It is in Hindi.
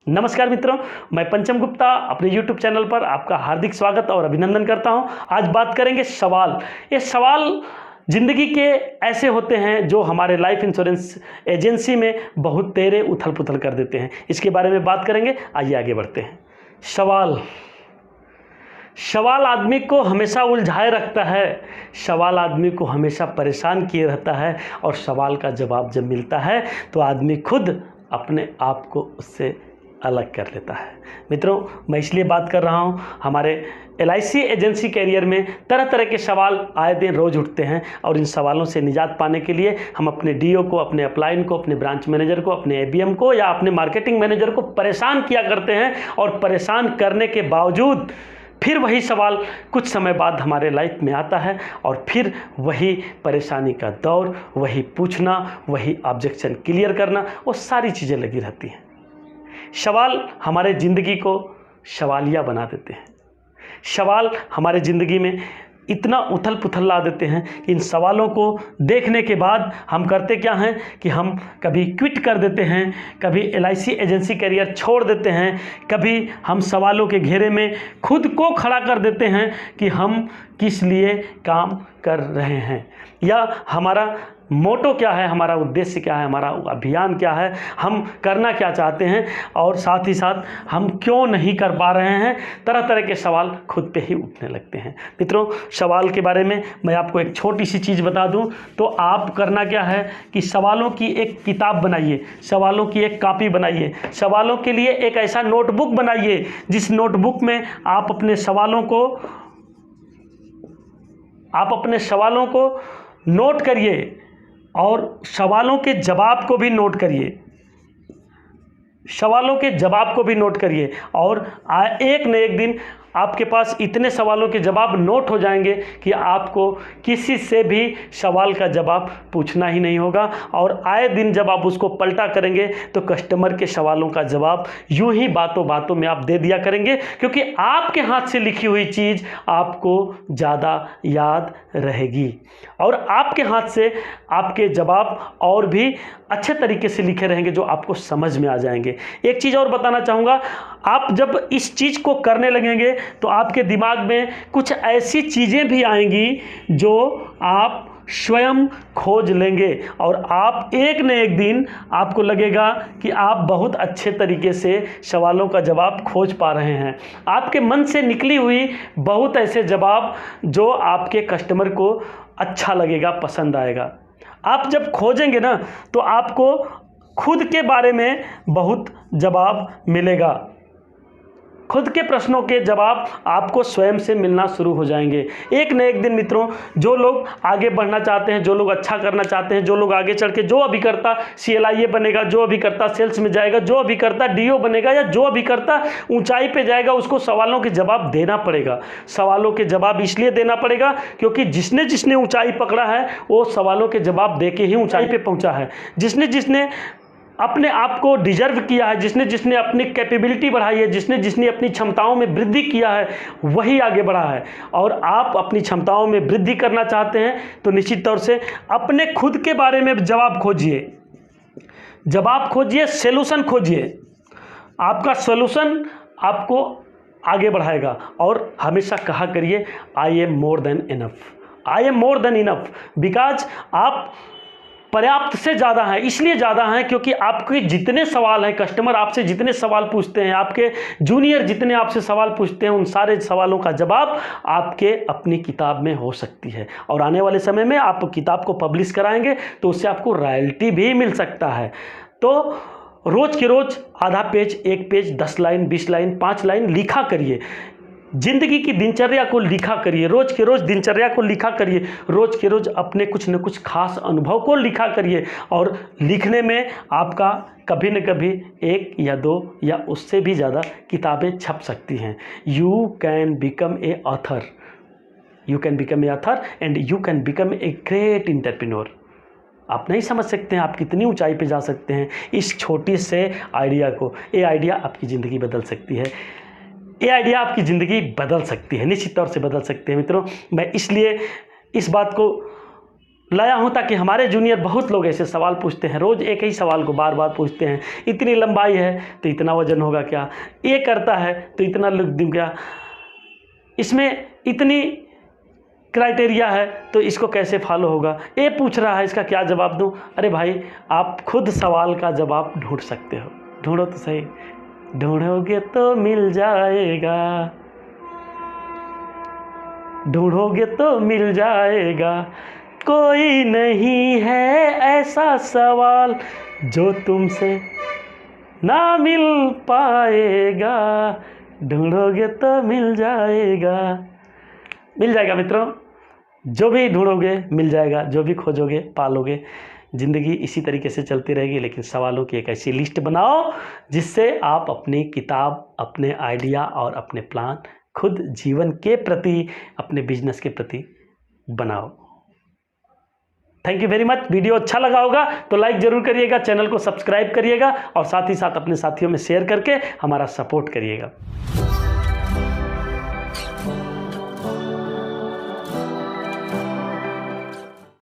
नमस्कार मित्रों, मैं पंचम गुप्ता अपने YouTube चैनल पर आपका हार्दिक स्वागत और अभिनंदन करता हूं। आज बात करेंगे सवाल। ये सवाल ज़िंदगी के ऐसे होते हैं जो हमारे लाइफ इंश्योरेंस एजेंसी में बहुत तेरे उथल पुथल कर देते हैं। इसके बारे में बात करेंगे, आइए आगे बढ़ते हैं। सवाल आदमी को हमेशा उलझाए रखता है, सवाल आदमी को हमेशा परेशान किए रहता है और सवाल का जवाब जब मिलता है तो आदमी खुद अपने आप को उससे अलग कर लेता है। मित्रों, मैं इसलिए बात कर रहा हूँ, हमारे LIC एजेंसी कैरियर में तरह तरह के सवाल आए दिन रोज़ उठते हैं और इन सवालों से निजात पाने के लिए हम अपने DO को, अपने अपलाइन को, अपने ब्रांच मैनेजर को, अपने ABM को या अपने मार्केटिंग मैनेजर को परेशान किया करते हैं और परेशान करने के बावजूद फिर वही सवाल कुछ समय बाद हमारे लाइफ में आता है और फिर वही परेशानी का दौर, वही पूछना, वही ऑब्जेक्शन क्लियर करना, वो सारी चीज़ें लगी रहती हैं। सवाल हमारे ज़िंदगी को सवालिया बना देते हैं। सवाल हमारे ज़िंदगी में इतना उथल पुथल ला देते हैं कि इन सवालों को देखने के बाद हम करते क्या हैं कि हम कभी क्विट कर देते हैं, कभी LIC एजेंसी कैरियर छोड़ देते हैं, कभी हम सवालों के घेरे में खुद को खड़ा कर देते हैं कि हम किस लिए काम कर रहे हैं या हमारा मोटो क्या है, हमारा उद्देश्य क्या है, हमारा अभियान क्या है, हम करना क्या चाहते हैं और साथ ही साथ हम क्यों नहीं कर पा रहे हैं। तरह तरह के सवाल खुद पे ही उठने लगते हैं। मित्रों, सवाल के बारे में मैं आपको एक छोटी सी चीज़ बता दूं तो आप करना क्या है कि सवालों की एक किताब बनाइए, सवालों की एक कॉपी बनाइए, सवालों के लिए एक ऐसा नोटबुक बनाइए जिस नोटबुक में आप अपने सवालों को नोट करिए और सवालों के जवाब को भी नोट करिए, सवालों के जवाब को भी नोट करिए और एक न एक दिन आपके पास इतने सवालों के जवाब नोट हो जाएंगे कि आपको किसी से भी सवाल का जवाब पूछना ही नहीं होगा और आए दिन जब आप उसको पलटा करेंगे तो कस्टमर के सवालों का जवाब यूं ही बातों बातों में आप दे दिया करेंगे, क्योंकि आपके हाथ से लिखी हुई चीज़ आपको ज़्यादा याद रहेगी और आपके हाथ से आपके जवाब और भी अच्छे तरीके से लिखे रहेंगे जो आपको समझ में आ जाएंगे। एक चीज़ और बताना चाहूँगा, आप जब इस चीज़ को करने लगेंगे तो आपके दिमाग में कुछ ऐसी चीज़ें भी आएंगी जो आप स्वयं खोज लेंगे और आप एक न एक दिन आपको लगेगा कि आप बहुत अच्छे तरीके से सवालों का जवाब खोज पा रहे हैं। आपके मन से निकली हुई बहुत ऐसे जवाब जो आपके कस्टमर को अच्छा लगेगा, पसंद आएगा। आप जब खोजेंगे ना तो आपको खुद के बारे में बहुत जवाब मिलेगा, खुद के प्रश्नों के जवाब आपको स्वयं से मिलना शुरू हो जाएंगे। एक न एक दिन मित्रों, जो लोग आगे बढ़ना चाहते हैं, जो लोग अच्छा करना चाहते हैं, जो लोग आगे चढ़ के जो अभी करता CLIA बनेगा, जो अभी करता सेल्स में जाएगा, जो अभी करता DO बनेगा या जो अभी करता ऊंचाई पे जाएगा, उसको सवालों के जवाब देना पड़ेगा। सवालों के जवाब इसलिए देना पड़ेगा क्योंकि जिसने जिसने ऊंचाई पकड़ा है वो सवालों के जवाब दे के ही ऊंचाई पे पहुँचा है। जिसने जिसने अपने आप को डिजर्व किया है, जिसने जिसने अपनी कैपेबिलिटी बढ़ाई है, जिसने जिसने अपनी क्षमताओं में वृद्धि किया है, वही आगे बढ़ा है। और आप अपनी क्षमताओं में वृद्धि करना चाहते हैं तो निश्चित तौर से अपने खुद के बारे में जवाब खोजिए, सॉल्यूशन खोजिए। आपका सॉल्यूशन आपको आगे बढ़ाएगा और हमेशा कहा करिए I am more than enough, because आप पर्याप्त से ज़्यादा है। इसलिए ज़्यादा है क्योंकि आपके जितने सवाल हैं, कस्टमर आपसे जितने सवाल पूछते हैं, आपके जूनियर जितने आपसे सवाल पूछते हैं, उन सारे सवालों का जवाब आपके अपनी किताब में हो सकती है और आने वाले समय में आप किताब को पब्लिश कराएंगे तो उससे आपको रॉयल्टी भी मिल सकता है। तो रोज़ के रोज़ आधा page, 1 page, 10 line, 20 line, 5 line लिखा करिए। जिंदगी की दिनचर्या को लिखा करिए, रोज़ के रोज़ दिनचर्या को लिखा करिए, रोज़ के रोज़ अपने कुछ न कुछ खास अनुभव को लिखा करिए और लिखने में आपका कभी न कभी 1 या 2 या उससे भी ज़्यादा किताबें छप सकती हैं। You can become a author and you can become a great entrepreneur. आप नहीं समझ सकते हैं आप कितनी ऊंचाई पे जा सकते हैं इस छोटी से आइडिया को। ये आइडिया आपकी ज़िंदगी बदल सकती है, ये आइडिया आपकी ज़िंदगी बदल सकती है, निश्चित तौर से बदल सकते हैं। मित्रों, मैं इसलिए इस बात को लाया हूँ ताकि हमारे जूनियर बहुत लोग ऐसे सवाल पूछते हैं, रोज़ एक ही सवाल को बार बार पूछते हैं। इतनी लंबाई है तो इतना वजन होगा क्या, ये करता है तो इतना लुक दूँ क्या, इसमें इतनी क्राइटेरिया है तो इसको कैसे फॉलो होगा, ये पूछ रहा है, इसका क्या जवाब दूँ। अरे भाई, आप खुद सवाल का जवाब ढूंढ सकते हो, ढूंढो तो सही, ढूंढोगे तो मिल जाएगा, ढूंढोगे तो मिल जाएगा। कोई नहीं है ऐसा सवाल जो तुमसे ना मिल पाएगा, ढूंढोगे तो मिल जाएगा। मिल जाएगा मित्रों, जो भी ढूंढोगे मिल जाएगा, जो भी खोजोगे पालोगे। ज़िंदगी इसी तरीके से चलती रहेगी, लेकिन सवालों की एक ऐसी लिस्ट बनाओ जिससे आप अपनी किताब, अपने आइडिया और अपने प्लान खुद जीवन के प्रति, अपने बिजनेस के प्रति बनाओ। Thank you very much. Video अच्छा लगा होगा तो लाइक ज़रूर करिएगा, चैनल को सब्सक्राइब करिएगा और साथ ही साथ अपने साथियों में शेयर करके हमारा सपोर्ट करिएगा।